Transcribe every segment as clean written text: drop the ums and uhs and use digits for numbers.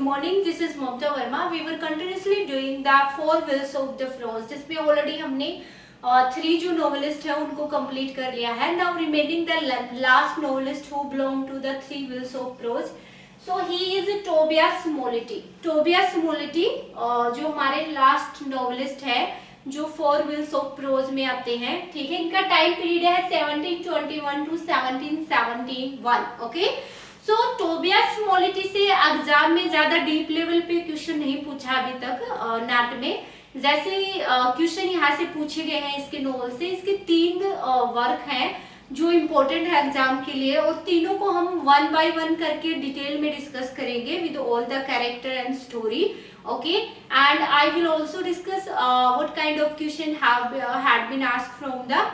good morning. This is Mamta Verma. We were continuously doing the four wills of the prose, जिसमें already हमने three जो novelist है उनको complete कर लिया है. Now remaining the last novelist who belong to the three wheels of prose. So he is Tobias Smollett. Tobias Smollett जो हमारे लास्ट नॉवेलिस्ट है जो फोर विल्स ऑफ प्रोज में आते हैं. ठीक है, इनका टाइम पीरियड है 1721 टू 1771. ओके, सो टोबियास स्मोलिटी से एग्जाम में ज्यादा डीप लेवल पे क्वेश्चन नहीं पूछा अभी तक नेट में. जैसे क्वेश्चन यहाँ से पूछे गए हैं इसके नॉवल से. इसके तीन वर्क हैं जो इम्पोर्टेंट है एग्जाम के लिए, और तीनों को हम वन बाय वन करके डिटेल में डिस्कस करेंगे with all the character and story. Okay, and I will also discuss what kind of question had been asked from the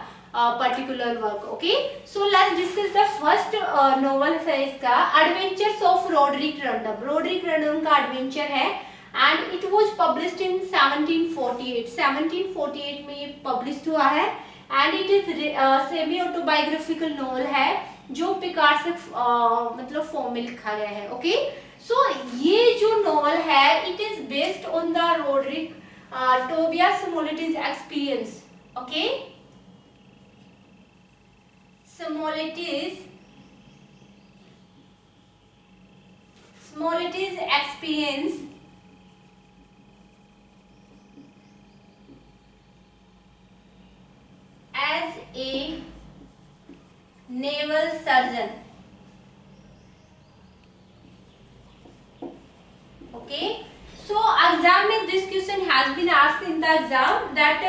particular work. Okay, so let's discuss the first novel है इसका Adventures of Roderick Random. Roderick Random का adventure है and it was published in 1748. 1748 में ये published हुआ है and it is semi autobiographical novel है जो पिकार से मतलब फॉर्म में लिखा गया है. ओके, सो ये जो नॉवल है it is based on the Roderick Tobias Smollett's experience. Okay, Smollett's experience as a naval surgeon. Okay, so exam में this question has been asked in the exam that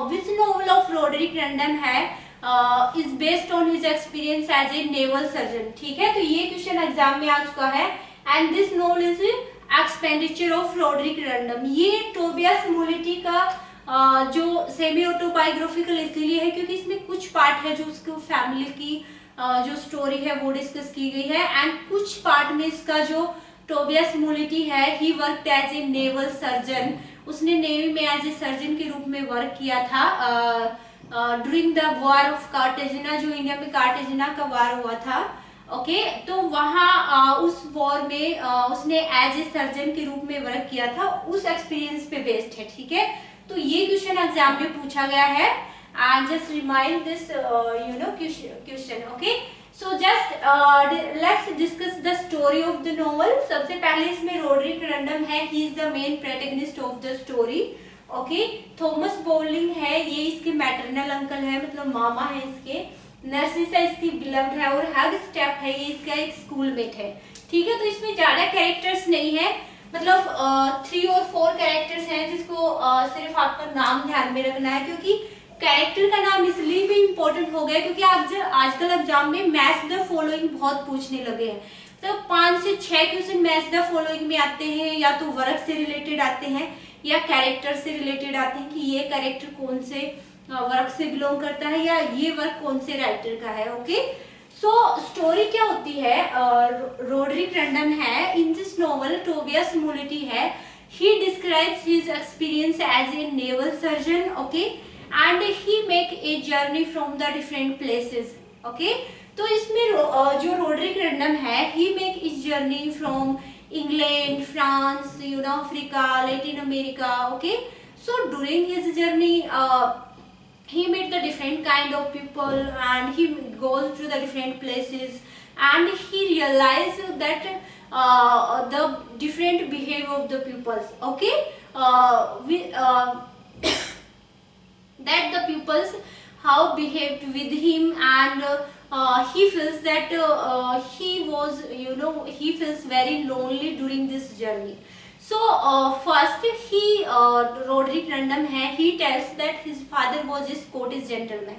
which novel of Roderick Random है is based on his experience as a naval surgeon. ठीक है, तो ये question exam में आ चुका है and this novel is expenditure of Roderick random. ये Tobias स्मोलिटी का जो सेमी ऑटोबायोग्राफिकल इसलिए है क्योंकि इसमें कुछ पार्ट है जो उसको फैमिली की जो स्टोरी है वो डिस्कस की गई है, एंड कुछ पार्ट में इसका जो टोबियास स्मोलिटी है he worked as a naval surgeon. उसने नेवी में एज ए सर्जन के रूप में वर्क किया था during the war of Cartagena, जो इंडिया में कार्टेजिना का वार हुआ था. ओके, तो वहाँ उस वॉर में उसने एज ए सर्जन के रूप में वर्क किया था. उस एक्सपीरियंस पे बेस्ड है. ठीक है, तो ये क्वेश्चन एग्जाम में पूछा गया है and just remind this question. Okay, so just let's discuss the story of the novel. सबसे पहले इसमें रोडरिक रैंडम है, he is the main protagonist of the story. Okay, Thomas bowling है, ये इसके मैटरनल अंकल है, मतलब मामा है इसके. नर्सिसा इसकी बिलव्ड है और हग स्टेप है ये इसका एक स्कूलमेट है. ठीक है, तो इसमें ज्यादा कैरेक्टर्स नहीं है, मतलब 3 और 4 कैरेक्टर्स हैं जिसको सिर्फ आपका नाम ध्यान में रखना है, क्योंकि कैरेक्टर का नाम इसलिए भी इम्पोर्टेंट हो गया क्योंकि आजकल एग्जाम में मैच द फॉलोइंग बहुत पूछने लगे हैं. तो 5 से 6 क्वेश्चन मैच द फॉलोइंग में आते हैं, या तो वर्क से रिलेटेड आते हैं या कैरेक्टर से रिलेटेड आते हैं कि ये कैरेक्टर कौन से वर्क से बिलोंग करता है या ये वर्क कौन से राइटर का है. ओके, सो स्टोरी क्या होती है, रोडरिक रैंडम है. In this novel Tobias Smollett है, he describes his experience as a naval surgeon. Okay, and he make a journey from the different places. Okay, तो इसमें जो रोडरिक रैंडम है he make his journey from England, France, Africa, Latin America. Okay, so during his journey he met the different kind of people and he goes to the different places and he realized that the different behavior of the peoples. Okay, that the peoples how behaved with him, and he feels that he was he feels very lonely during this journey. So first he Roderick Random है, he tells that his father was a Scottish gentleman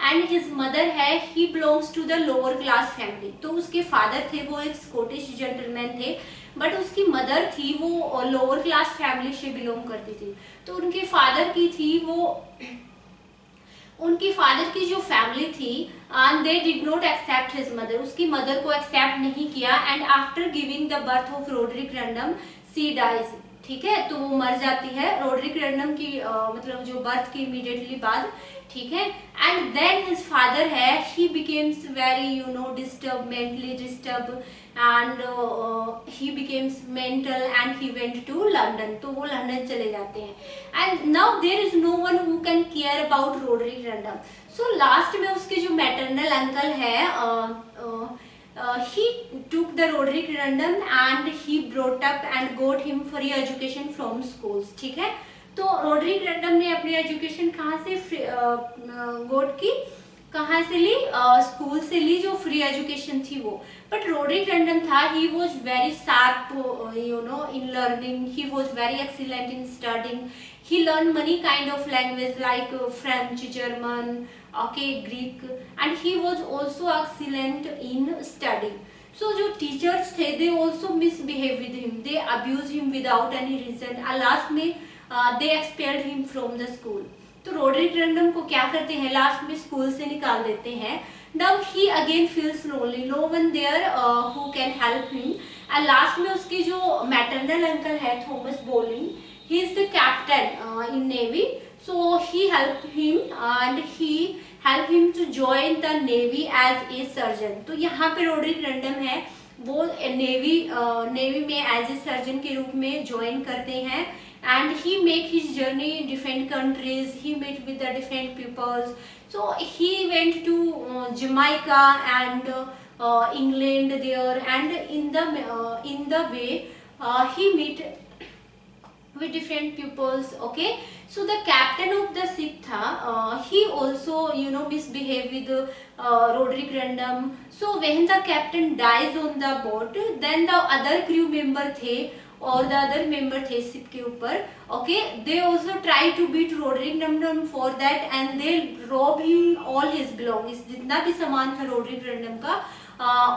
and his mother है he belongs to the lower class family. तो उसके father थे वो एक Scottish gentleman थे, but उसकी mother थी वो लोअर क्लास फैमिली से बिलोंग करती थी. तो उनके फादर की थी वो उनकी फादर की जो फैमिली थी and they did not accept his mother, उसकी मदर को एक्सेप्ट नहीं किया. And after giving the birth of Roderick Random she dies. ठीक है, तो वो मर जाती है रोड्रिक रैंडम की मतलब जो बर्थ की इमीडिएटली बाद, ठीक है। एंड देन हिज फादर है, he becomes very you know disturb, mentally disturb, and he becomes mental and he went to London, तो वो लंदन चले जाते हैं। And now there is no one who can care about Roderick Random. So last में उसके जो maternal uncle है, he took the Roderick Random and he brought up and got him free education from schools, ठीक है। तो Rodrik random ने अपनी education कहाँ से गोट की, कहाँ से ली, स्कूल से ली, जो फ्री एजुकेशन थी वो। बट रोड्रिक रैंडम था, he was very sharp you know in learning, he was very excellent in studying, he learned many kind of language like French, German, okay, Greek, and he was also excellent in studying. So जो teachers थे, they also misbehave with him, they abuse him without any reason, and last में they expelled him from the school. तो Rodrik random को क्या करते हैं, last में school से निकाल देते हैं। Now he again feels lonely, no one there who can help him, and last में उसके जो मैटरनल अंकल है Thomas bowling, he is the captain in navy, so he helped him and he helped him to join the navy as a surgeon। तो यहाँ पे Rodrik Random है, वो navy में एज ए सर्जन के रूप में ज्वाइन करते हैं। And he make his journey in different countries, he met with the different peoples, so he went to Jamaica and England there, and in the way he meet with different pupils, okay। So the captain of the ship tha, he also you know misbehave with Roderick Random, so when the captain dies on the boat, then the other crew member थे और the other member थे ship के ऊपर, okay, they also try to beat Roderick Random for that and they rob him all his belongings, जितना भी सामान था Roderick Random का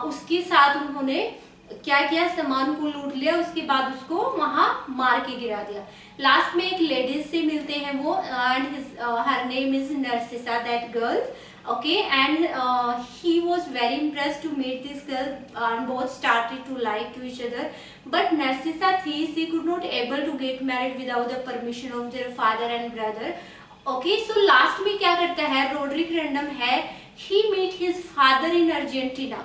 उसके साथ उन्होंने क्या किया, सामान को लूट लिया, उसके बाद उसको वहां मार के गिरा दिया। लास्ट में एक लेडीज से मिलते हैं वो, and her name is Narcissa, that girls, okay, and he was very impressed to meet this girl and both started to like to each other, but Narcissa thi, she could not able to get married without the permission of their father and brother, okay। So last में क्या करता है Roderick Random है, he meet his father in Argentina,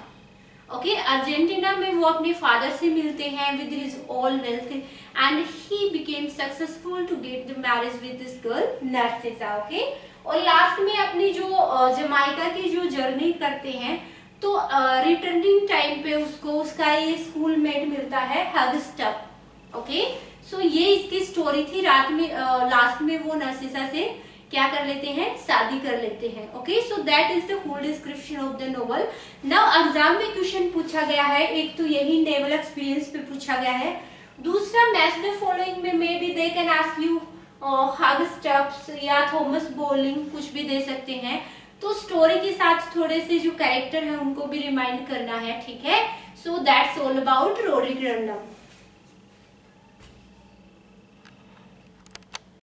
okay, Argentina में वो अपने father से मिलते हैं with his all wealth, and he became successful to get the marriage with this girl Narcissa, okay. और लास्ट में अपनी जो जमाइका की जो जर्नी करते हैं, तो रिटर्निंग टाइम पे उसको उसका ये स्कूल मेट मिलता है हगस्टप, ओके। सो ये इसकी स्टोरी थी। रात में लास्ट में वो नर्सिसा से क्या कर लेते हैं, शादी कर लेते हैं, okay. So that is the whole description of the novel. Now exam में क्वेश्चन पूछा गया है, एक तो यही नेवल एक्सपीरियंस पे पूछा गया है, दूसरा मैच द फॉलोइंग में may be they can ask you हगस्टप्स या थॉमस बोलिंग, कुछ भी दे सकते हैं। तो स्टोरी के साथ थोड़े से जो कैरेक्टर है उनको भी रिमाइंड करना है, ठीक है। So that's all about Roderick random.